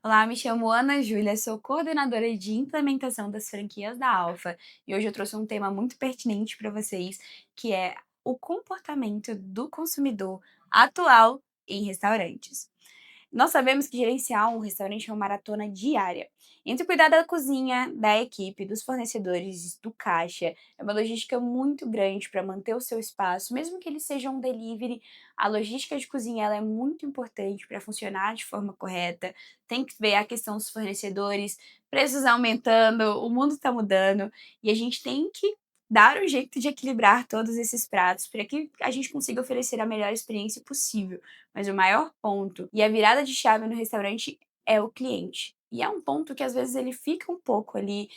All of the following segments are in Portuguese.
Olá, me chamo Ana Júlia, sou coordenadora de implementação das franquias da Alfa e hoje eu trouxe um tema muito pertinente para vocês, que é o comportamento do consumidor atual em restaurantes. Nós sabemos que gerenciar um restaurante é uma maratona diária. Entre cuidar da cozinha, da equipe, dos fornecedores, do caixa, é uma logística muito grande para manter o seu espaço, mesmo que ele seja um delivery. A logística de cozinha ela é muito importante para funcionar de forma correta. Tem que ver a questão dos fornecedores, preços aumentando, o mundo está mudando e a gente tem que dar um jeito de equilibrar todos esses pratos para que a gente consiga oferecer a melhor experiência possível. Mas o maior ponto e a virada de chave no restaurante é o cliente. E é um ponto que às vezes ele fica um pouco ali,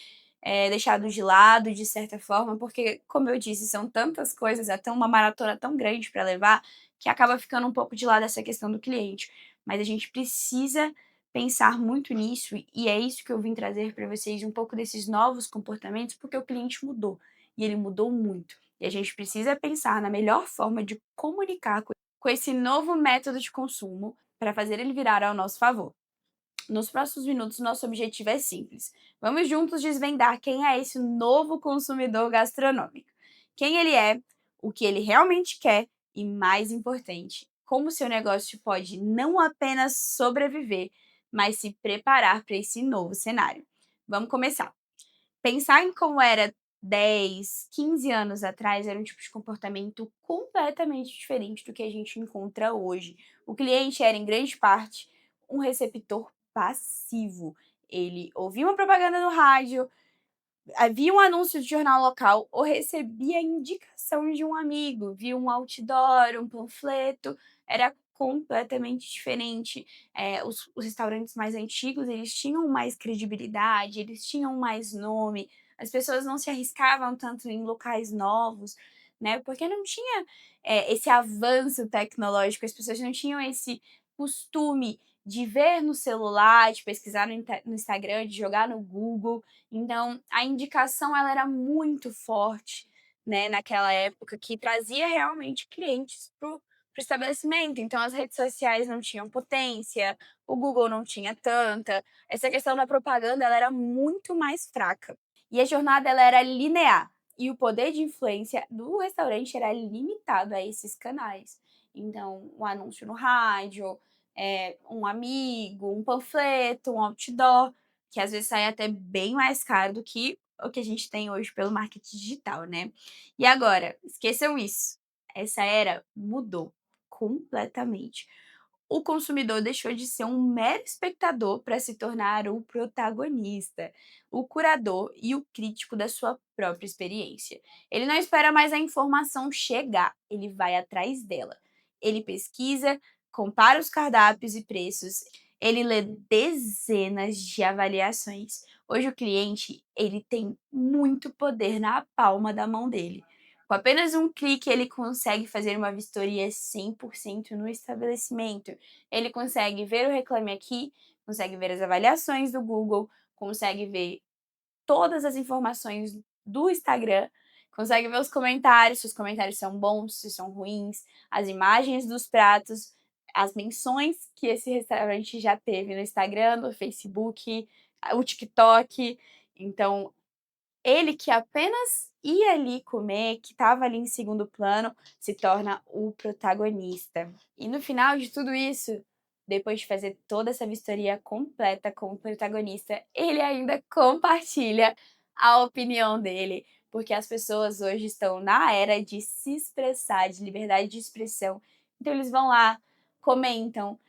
deixado de lado de certa forma, porque, como eu disse, são tantas coisas, é tão uma maratona tão grande para levar, que acaba ficando um pouco de lado essa questão do cliente. Mas a gente precisa pensar muito nisso, e é isso que eu vim trazer para vocês, um pouco desses novos comportamentos, porque o cliente mudou, e ele mudou muito. E a gente precisa pensar na melhor forma de comunicar com esse novo método de consumo para fazer ele virar ao nosso favor. Nos próximos minutos, nosso objetivo é simples. Vamos juntos desvendar quem é esse novo consumidor gastronômico. Quem ele é, o que ele realmente quer e, mais importante, como seu negócio pode não apenas sobreviver, mas se preparar para esse novo cenário. Vamos começar. Pensar em como era 10, 15 anos atrás era um tipo de comportamento completamente diferente do que a gente encontra hoje. O cliente era, em grande parte, um receptor passivo. Ele ouvia uma propaganda no rádio, havia um anúncio de jornal local ou recebia a indicação de um amigo, via um outdoor, um panfleto, era completamente diferente. Os restaurantes mais antigos, eles tinham mais credibilidade, eles tinham mais nome, as pessoas não se arriscavam tanto em locais novos, né, porque não tinha, esse avanço tecnológico, as pessoas não tinham esse costume de ver no celular, de pesquisar no Instagram, de jogar no Google. Então, a indicação ela era muito forte, né, naquela época, que trazia realmente clientes para o estabelecimento. Então, as redes sociais não tinham potência, o Google não tinha tanta. Essa questão da propaganda ela era muito mais fraca. E a jornada ela era linear. E o poder de influência do restaurante era limitado a esses canais. Então, um anúncio no rádio, um amigo, um panfleto, um outdoor, que às vezes sai até bem mais caro do que o que a gente tem hoje pelo marketing digital, né. E agora, esqueçam isso, essa era mudou completamente. O consumidor deixou de ser um mero espectador para se tornar o protagonista, o curador e o crítico da sua própria experiência. Ele não espera mais a informação chegar, ele vai atrás dela. Ele pesquisa, compara os cardápios e preços, ele lê dezenas de avaliações. Hoje o cliente, ele tem muito poder na palma da mão dele. Com apenas um clique, ele consegue fazer uma vistoria 100% no estabelecimento. Ele consegue ver o Reclame Aqui, consegue ver as avaliações do Google, consegue ver todas as informações do Instagram, consegue ver os comentários, se os comentários são bons, se são ruins, as imagens dos pratos, as menções que esse restaurante já teve no Instagram, no Facebook, o TikTok. Então, ele que apenas ia ali comer, que estava ali em segundo plano, se torna o protagonista. E no final de tudo isso, depois de fazer toda essa vistoria completa com o protagonista, ele ainda compartilha a opinião dele, porque as pessoas hoje estão na era de se expressar, de liberdade de expressão. Então eles vão lá, comentam,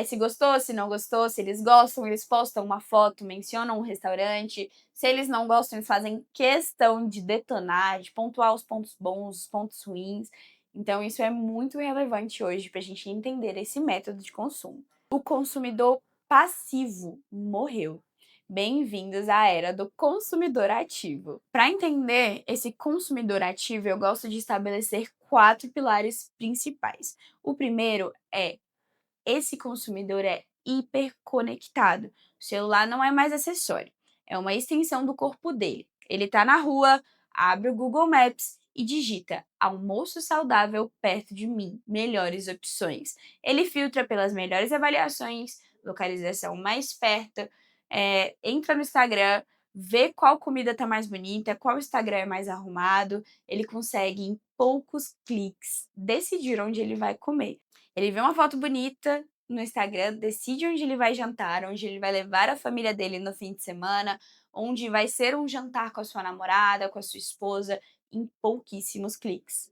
se gostou, se não gostou, se eles gostam, eles postam uma foto, mencionam um restaurante. Se eles não gostam, eles fazem questão de detonar, de pontuar os pontos bons, os pontos ruins. Então, isso é muito relevante hoje para a gente entender esse método de consumo. O consumidor passivo morreu. Bem-vindos à era do consumidor ativo. Para entender esse consumidor ativo, eu gosto de estabelecer 4 pilares principais. O primeiro é: esse consumidor é hiperconectado. O celular não é mais acessório, é uma extensão do corpo dele. Ele está na rua, abre o Google Maps e digita almoço saudável perto de mim, melhores opções. Ele filtra pelas melhores avaliações, localização mais perto, entra no Instagram, vê qual comida tá mais bonita, qual Instagram é mais arrumado, ele consegue em poucos cliques decidir onde ele vai comer. Ele vê uma foto bonita no Instagram, decide onde ele vai jantar, onde ele vai levar a família dele no fim de semana, onde vai ser um jantar com a sua namorada, com a sua esposa, em pouquíssimos cliques.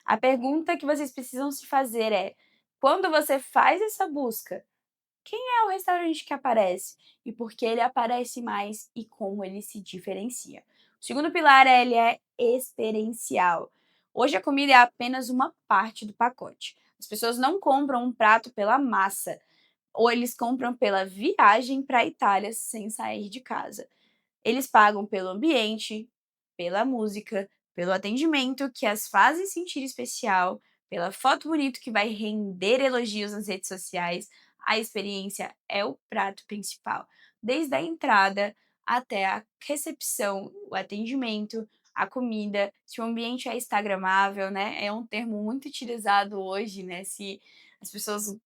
A pergunta que vocês precisam se fazer é: quando você faz essa busca, quem é o restaurante que aparece e por que ele aparece mais e como ele se diferencia? O segundo pilar ele é experiencial. Hoje a comida é apenas uma parte do pacote. As pessoas não compram um prato pela massa, ou eles compram pela viagem para a Itália sem sair de casa. Eles pagam pelo ambiente, pela música, pelo atendimento que as fazem sentir especial, pela foto bonita que vai render elogios nas redes sociais. A experiência é o prato principal, desde a entrada até a recepção, o atendimento, a comida, se o ambiente é instagramável, né, é um termo muito utilizado hoje, né, se as pessoas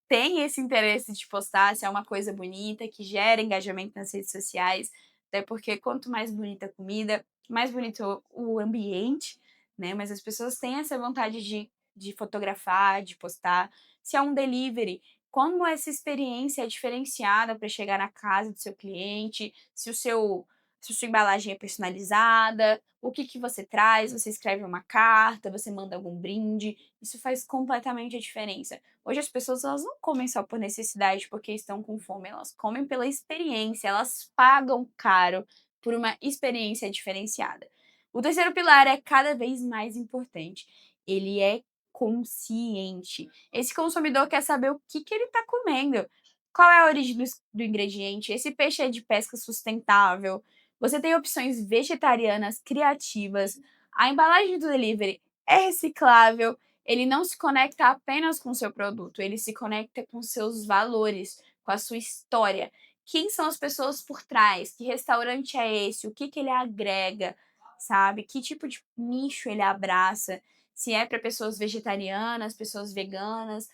tem esse interesse de postar, se é uma coisa bonita, que gera engajamento nas redes sociais, até porque quanto mais bonita a comida, mais bonito o ambiente, né, mas as pessoas têm essa vontade de fotografar, de postar. Se é um delivery, como essa experiência é diferenciada para chegar na casa do seu cliente, se a sua embalagem é personalizada, o que que você traz, você escreve uma carta, você manda algum brinde, isso faz completamente a diferença. Hoje as pessoas elas não comem só por necessidade, porque estão com fome, elas comem pela experiência, elas pagam caro por uma experiência diferenciada. O terceiro pilar é cada vez mais importante. Ele é consciente. Esse consumidor quer saber o que ele está comendo. Qual é a origem do ingrediente? Esse peixe é de pesca sustentável? Você tem opções vegetarianas criativas. A embalagem do delivery é reciclável. Ele não se conecta apenas com o seu produto, ele se conecta com seus valores, com a sua história. Quem são as pessoas por trás? Que restaurante é esse? O que que ele agrega, sabe? Que tipo de nicho ele abraça? Se é para pessoas vegetarianas, pessoas veganas,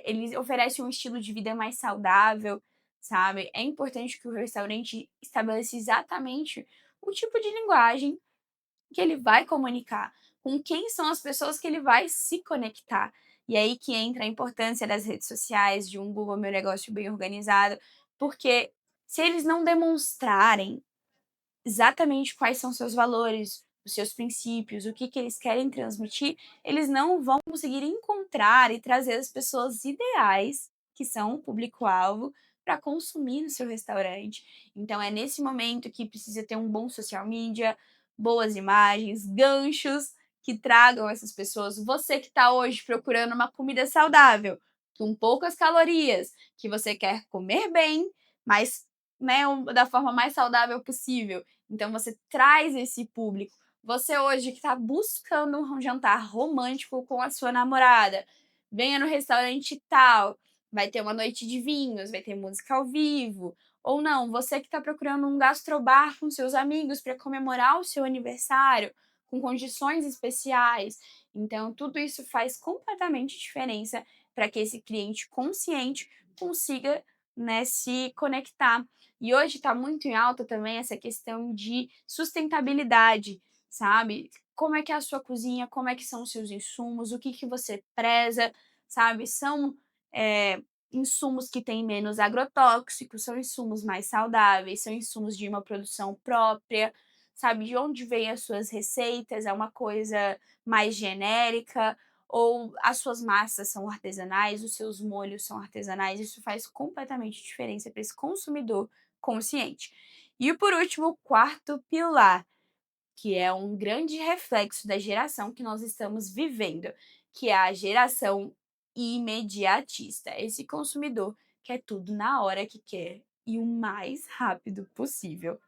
ele oferece um estilo de vida mais saudável, sabe? É importante que o restaurante estabeleça exatamente o tipo de linguagem que ele vai comunicar, com quem são as pessoas que ele vai se conectar. E aí que entra a importância das redes sociais, de um Google Meu Negócio bem organizado, porque se eles não demonstrarem exatamente quais são seus valores, os seus princípios, o que que eles querem transmitir, eles não vão conseguir encontrar e trazer as pessoas ideais, que são o público-alvo, para consumir no seu restaurante. Então é nesse momento que precisa ter um bom social media, boas imagens, ganchos que tragam essas pessoas. Você que está hoje procurando uma comida saudável, com poucas calorias, que você quer comer bem, mas né, da forma mais saudável possível. Então você traz esse público. Você hoje que está buscando um jantar romântico com a sua namorada, venha no restaurante tal, vai ter uma noite de vinhos, vai ter música ao vivo. Ou não, você que está procurando um gastrobar com seus amigos para comemorar o seu aniversário, com condições especiais. Então, tudo isso faz completamente diferença para que esse cliente consciente consiga né, se conectar. E hoje está muito em alta também essa questão de sustentabilidade, sabe? Como é que é a sua cozinha, como é que são os seus insumos, o que que você preza, sabe? São insumos que têm menos agrotóxicos, são insumos mais saudáveis, são insumos de uma produção própria, sabe? De onde vêm as suas receitas, é uma coisa mais genérica, ou as suas massas são artesanais, os seus molhos são artesanais, isso faz completamente diferença para esse consumidor consciente. E por último, o quarto pilar, que é um grande reflexo da geração que nós estamos vivendo, que é a geração imediatista. Esse consumidor quer tudo na hora que quer e o mais rápido possível.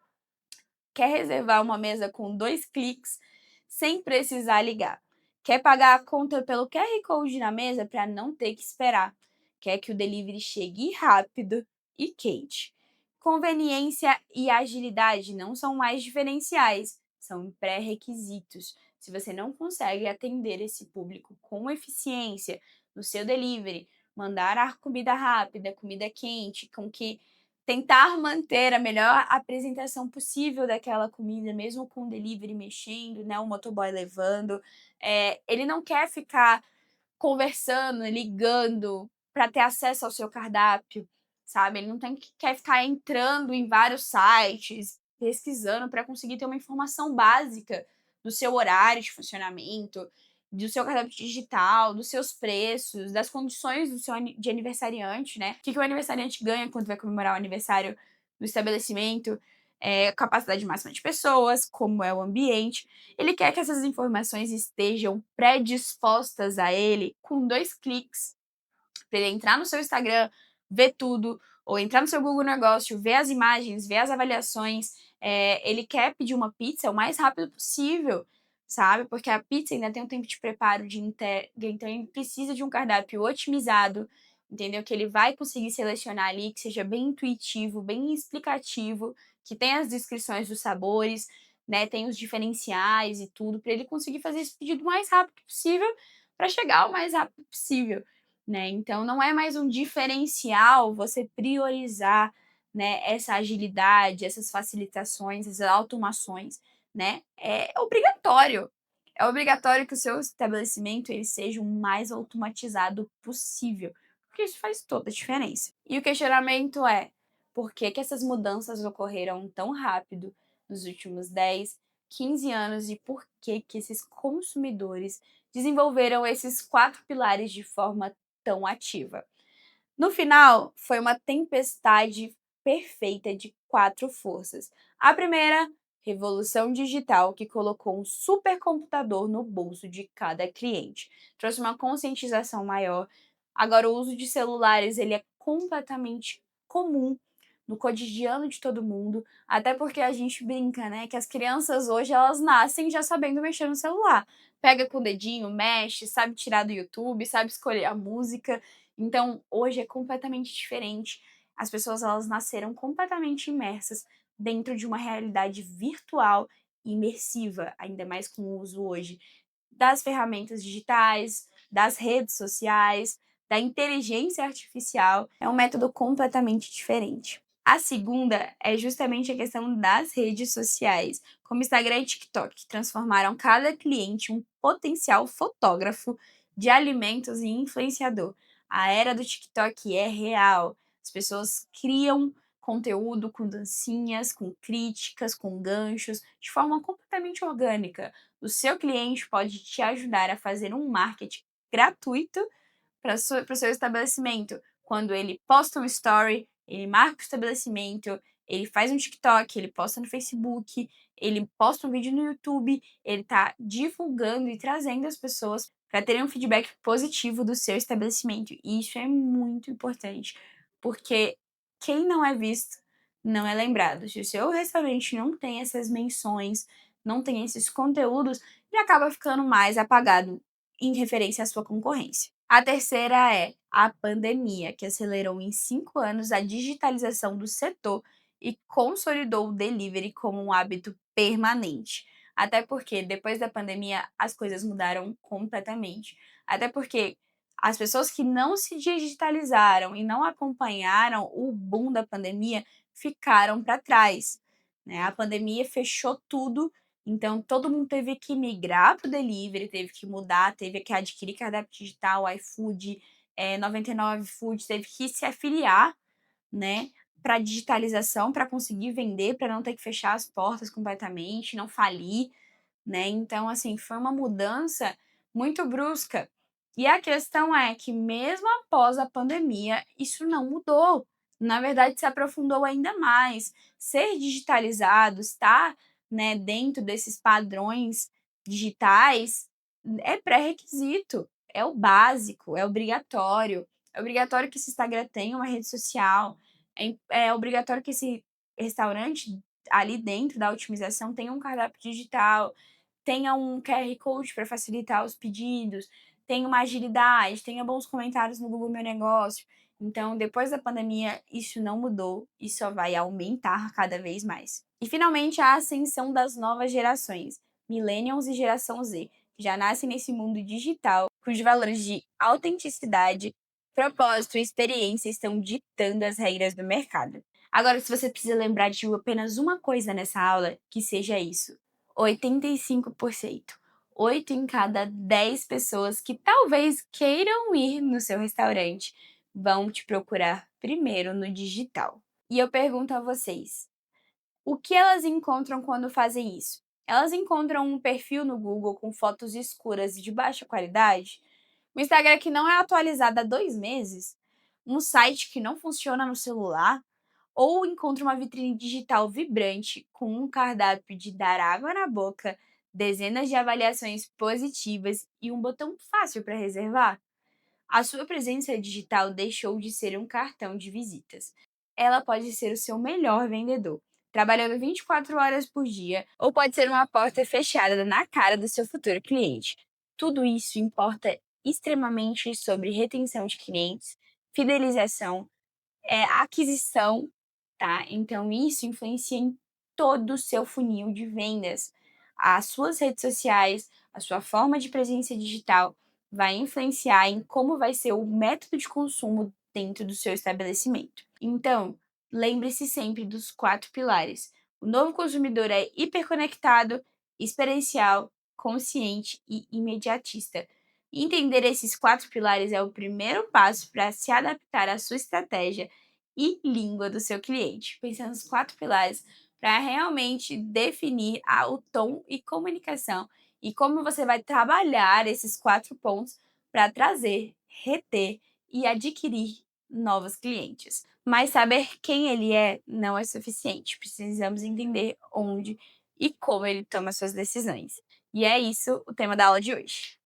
Quer reservar uma mesa com 2 cliques sem precisar ligar. Quer pagar a conta pelo QR Code na mesa para não ter que esperar. Quer que o delivery chegue rápido e quente. Conveniência e agilidade não são mais diferenciais, são pré-requisitos. Se você não consegue atender esse público com eficiência no seu delivery, mandar a comida rápida, comida quente, com que tentar manter a melhor apresentação possível daquela comida, mesmo com o delivery mexendo, né, o motoboy levando. Ele não quer ficar conversando, ligando para ter acesso ao seu cardápio, sabe. Ele não quer ficar entrando em vários sites, pesquisando para conseguir ter uma informação básica do seu horário de funcionamento, do seu cardápio digital, dos seus preços, das condições do seu de aniversariante, né. O que que o aniversariante ganha quando vai comemorar o aniversário do estabelecimento, capacidade máxima de pessoas, como é o ambiente. Ele quer que essas informações estejam predispostas a ele com 2 cliques, para ele entrar no seu Instagram, ver tudo, ou entrar no seu Google Negócio, ver as imagens, ver as avaliações. Ele quer pedir uma pizza o mais rápido possível, sabe, porque a pizza ainda tem um tempo de preparo de entrega, então ele precisa de um cardápio otimizado, entendeu, que ele vai conseguir selecionar ali, que seja bem intuitivo, bem explicativo, que tenha as descrições dos sabores, né, tem os diferenciais e tudo, para ele conseguir fazer esse pedido o mais rápido possível, para chegar o mais rápido possível, né. Então não é mais um diferencial você priorizar, né, essa agilidade, essas facilitações, essas automações, né. É obrigatório que o seu estabelecimento ele seja o mais automatizado possível, porque isso faz toda a diferença. E o questionamento é: por que que essas mudanças ocorreram tão rápido nos últimos 10, 15 anos e por que que esses consumidores desenvolveram esses 4 pilares de forma tão ativa? No final, foi uma tempestade perfeita de 4 forças. A primeira, revolução digital, que colocou um supercomputador no bolso de cada cliente. Trouxe uma conscientização maior. Agora o uso de celulares, ele é completamente comum no cotidiano de todo mundo, até porque a gente brinca, né, que as crianças hoje elas nascem já sabendo mexer no celular. Pega com o dedinho, mexe, sabe tirar do YouTube, sabe escolher a música. Então, hoje é completamente diferente. As pessoas elas nasceram completamente imersas dentro de uma realidade virtual e imersiva, ainda mais com o uso hoje das ferramentas digitais, das redes sociais, da inteligência artificial. É um método completamente diferente. A segunda é justamente a questão das redes sociais, como Instagram e TikTok, que transformaram cada cliente em um potencial fotógrafo de alimentos e influenciador. A era do TikTok é real. As pessoas criam conteúdo com dancinhas, com críticas, com ganchos, de forma completamente orgânica. O seu cliente pode te ajudar a fazer um marketing gratuito para o seu estabelecimento. Quando ele posta um story, ele marca o estabelecimento, ele faz um TikTok, ele posta no Facebook, ele posta um vídeo no YouTube, ele está divulgando e trazendo as pessoas para terem um feedback positivo do seu estabelecimento. E isso é muito importante, porque quem não é visto não é lembrado. Se o seu restaurante não tem essas menções, não tem esses conteúdos, ele acaba ficando mais apagado em referência à sua concorrência. A terceira é a pandemia, que acelerou em 5 anos a digitalização do setor e consolidou o delivery como um hábito permanente. Até porque depois da pandemia as coisas mudaram completamente. Até porque as pessoas que não se digitalizaram e não acompanharam o boom da pandemia ficaram para trás, né? A pandemia fechou tudo, então todo mundo teve que migrar para o delivery, teve que mudar, teve que adquirir cardápio digital, iFood, 99 Foods, teve que se afiliar, né, para digitalização, para conseguir vender, para não ter que fechar as portas completamente, não falir, né. Então, assim, foi uma mudança muito brusca. E a questão é que mesmo após a pandemia, isso não mudou. Na verdade, se aprofundou ainda mais. Ser digitalizado, estar, né, dentro desses padrões digitais é pré-requisito, é o básico, é obrigatório. É obrigatório que esse Instagram tenha uma rede social, é obrigatório que esse restaurante ali dentro da otimização tenha um cardápio digital, tenha um QR Code para facilitar os pedidos, tenha uma agilidade, tenha bons comentários no Google Meu Negócio. Então, depois da pandemia, isso não mudou e só vai aumentar cada vez mais. E finalmente, a ascensão das novas gerações, Millennials e Geração Z, que já nascem nesse mundo digital, cujos valores de autenticidade, Propósito e experiência estão ditando as regras do mercado. Agora, se você precisa lembrar de apenas uma coisa nessa aula, que seja isso: 85%. 8 em cada 10 pessoas que talvez queiram ir no seu restaurante vão te procurar primeiro no digital. E eu pergunto a vocês: o que elas encontram quando fazem isso? Elas encontram um perfil no Google com fotos escuras e de baixa qualidade? Um Instagram que não é atualizado há 2 meses? Um site que não funciona no celular? Ou encontra uma vitrine digital vibrante com um cardápio de dar água na boca, dezenas de avaliações positivas e um botão fácil para reservar? A sua presença digital deixou de ser um cartão de visitas. Ela pode ser o seu melhor vendedor, trabalhando 24 horas por dia, ou pode ser uma porta fechada na cara do seu futuro cliente. Tudo isso importa extremamente sobre retenção de clientes, fidelização, aquisição, tá? Então isso influencia em todo o seu funil de vendas. As suas redes sociais, a sua forma de presença digital vai influenciar em como vai ser o método de consumo dentro do seu estabelecimento. Então, lembre-se sempre dos 4 pilares. O novo consumidor é hiperconectado, experiencial, consciente e imediatista. Entender esses 4 pilares é o primeiro passo para se adaptar à sua estratégia e língua do seu cliente, pensando nos 4 pilares para realmente definir o tom e comunicação e como você vai trabalhar esses 4 pontos para trazer, reter e adquirir novos clientes. Mas saber quem ele é não é suficiente, precisamos entender onde e como ele toma suas decisões. E é isso o tema da aula de hoje.